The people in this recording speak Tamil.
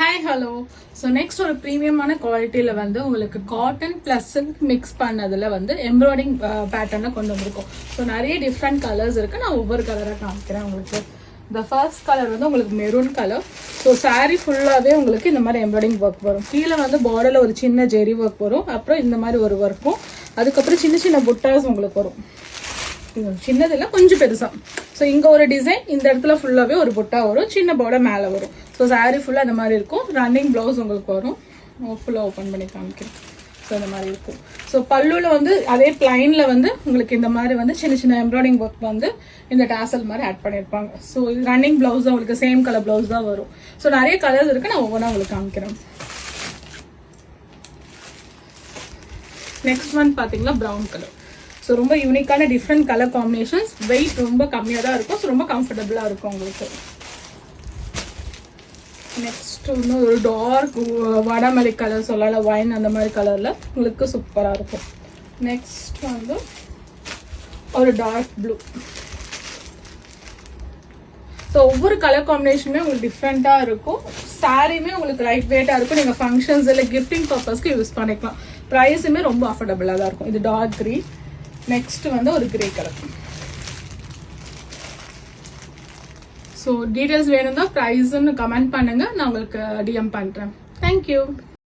Hi hello. ஸோ நெக்ஸ்ட் ஒரு ப்ரீமியமான குவாலிட்டியில் வந்து உங்களுக்கு காட்டன் ப்ளஸ் சில்க் மிக்ஸ் பண்ணதில் வந்து எம்ப்ராய்டிங் பேட்டர்னில் கொண்டு வந்திருக்கோம். ஸோ நிறைய டிஃப்ரெண்ட் கலர்ஸ் இருக்குது. நான் ஒவ்வொரு கலராக காமிக்கிறேன் உங்களுக்கு. இந்த ஃபர்ஸ்ட் கலர் வந்து உங்களுக்கு மெரூன் கலர். ஸோ சாரீ ஃபுல்லாகவே உங்களுக்கு இந்த மாதிரி எம்ப்ராய்டிங் ஒர்க் வரும். கீழே வந்து பார்டரில் ஒரு சின்ன ஜெரி ஒர்க் வரும். அப்புறம் இந்த மாதிரி ஒரு ஒர்க்கும், அதுக்கப்புறம் சின்ன சின்ன புட்டாஸ் உங்களுக்கு வரும். சின்னதில்ல கொஞ்சம் பெருசா. ஸோ இங்க ஒரு டிசைன், இந்த இடத்துல ஃபுல்லாவே ஒரு புட்டா வரும், சின்ன பார்டர் மேல வரும். ஸோ சாரி ஃபுல்லா இந்த மாதிரி இருக்கும். ரன்னிங் பிளவுஸ் உங்களுக்கு வரும். ஃபுல்லா ஓப்பன் பண்ணி காமிக்கிறேன். ஸோ இந்த மாதிரி இருக்கும். ஸோ பல்லுல வந்து அதே பிளைன்ல வந்து உங்களுக்கு இந்த மாதிரி வந்து சின்ன சின்ன எம்ப்ராய்டிங் ஒர்க் வந்து இந்த டாசல் மாதிரி ஆட் பண்ணியிருப்பாங்க. ஸோ இது ரன்னிங் பிளவுஸ் தான், உங்களுக்கு சேம் கலர் பிளவுஸ் தான் வரும். ஸோ நிறைய கலர்ஸ் இருக்கு, நான் ஒவ்வொன்றா உங்களுக்கு காமிக்கிறேன். நெக்ஸ்ட் ஒன் பாத்தீங்கன்னா ப்ரௌன் கலர். ஸோ ரொம்ப யூனிக்கான டிஃப்ரெண்ட் கலர் காம்பினேஷன்ஸ். வெயிட் ரொம்ப கம்மியாக தான் இருக்கும். ஸோ ரொம்ப கம்ஃபர்டபுளாக இருக்கும் உங்களுக்கு. நெக்ஸ்ட் வந்து ஒரு டார்க் வடமல்லி கலர் சொல்லல, வைன் அந்த மாதிரி கலரில் உங்களுக்கு சூப்பராக இருக்கும். நெக்ஸ்ட் வந்து ஒரு டார்க் ப்ளூ. ஸோ ஒவ்வொரு கலர் காம்பினேஷனுமே உங்களுக்கு டிஃப்ரெண்ட்டாக இருக்கும். சாரியுமே உங்களுக்கு லைட் வெயிட்டாக இருக்கும். நீங்கள் ஃபங்க்ஷன்ஸ் இல்லை கிஃப்டிங் பர்பஸ்க்கு யூஸ் பண்ணிக்கலாம். ப்ரைஸுமே ரொம்ப அஃபோர்டபுளாக தான் இருக்கும். இது டார்க் க்ரீன். நெக்ஸ்ட் வந்து ஒரு கிரே கலர். ஸோ டீட்டெயில்ஸ் வேணும்னா ப்ரைஸ்ன்னு கமெண்ட் பண்ணுங்க, நான் உங்களுக்கு டிஎம் பண்ணுறேன். தேங்க்யூ.